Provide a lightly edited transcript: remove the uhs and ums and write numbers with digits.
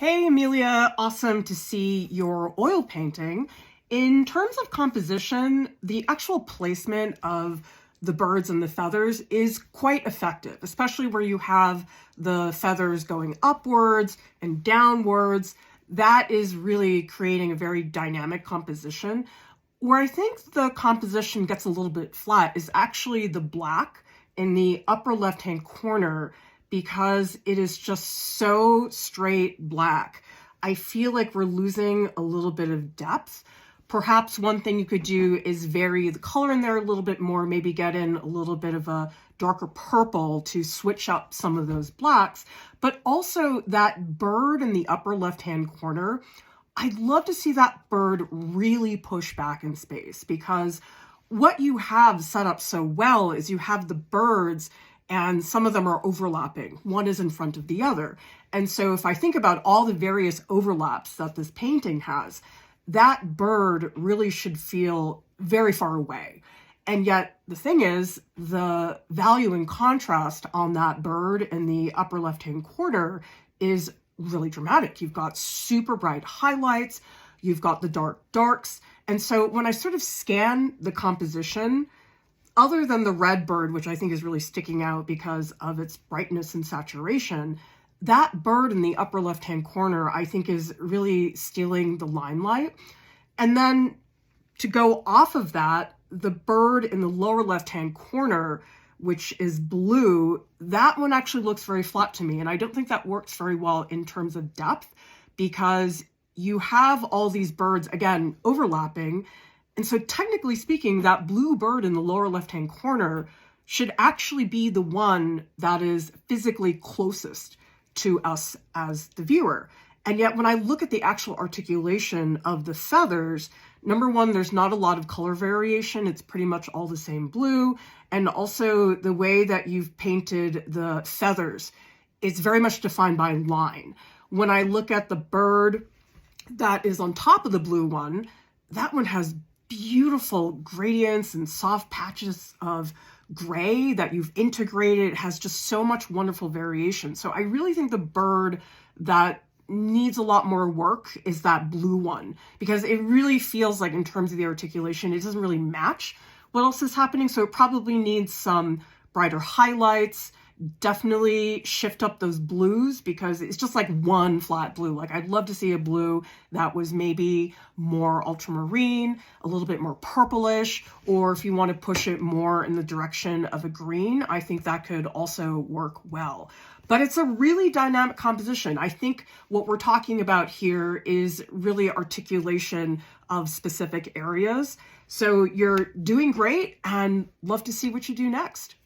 Hey Amelia, awesome to see your oil painting. In terms of composition, the actual placement of the birds and the feathers is quite effective, especially where you have the feathers going upwards and downwards. That is really creating a very dynamic composition. Where I think the composition gets a little bit flat is actually the black in the upper left-hand corner, because it is just so straight black. I feel like we're losing a little bit of depth. Perhaps one thing you could do is vary the color in there a little bit more, maybe get in a little bit of a darker purple to switch up some of those blacks. But also that bird in the upper left-hand corner, I'd love to see that bird really push back in space, because what you have set up so well is you have the birds and some of them are overlapping. One is in front of the other. And so if I think about all the various overlaps that this painting has, that bird really should feel very far away. And yet the thing is, the value and contrast on that bird in the upper left-hand corner is really dramatic. You've got super bright highlights, you've got the dark darks. And so when I sort of scan the composition, other than the red bird, which I think is really sticking out because of its brightness and saturation, that bird in the upper left-hand corner, I think, is really stealing the limelight. And then to go off of that, the bird in the lower left-hand corner, which is blue, that one actually looks very flat to me. And I don't think that works very well in terms of depth, because you have all these birds, again, overlapping. And so technically speaking, that blue bird in the lower left-hand corner should actually be the one that is physically closest to us as the viewer. And yet when I look at the actual articulation of the feathers, number one, there's not a lot of color variation. It's pretty much all the same blue. And also the way that you've painted the feathers, it's very much defined by line. When I look at the bird that is on top of the blue one, that one has beautiful gradients and soft patches of gray that you've integrated. It has just so much wonderful variation. So I really think the bird that needs a lot more work is that blue one, because it really feels like, in terms of the articulation, it doesn't really match what else is happening. So it probably needs some brighter highlights. Definitely shift up those blues, because it's just like one flat blue. Like, I'd love to see a blue that was maybe more ultramarine, a little bit more purplish, or if you want to push it more in the direction of a green, I think that could also work well. But it's a really dynamic composition. I think what we're talking about here is really articulation of specific areas. So you're doing great, and love to see what you do next.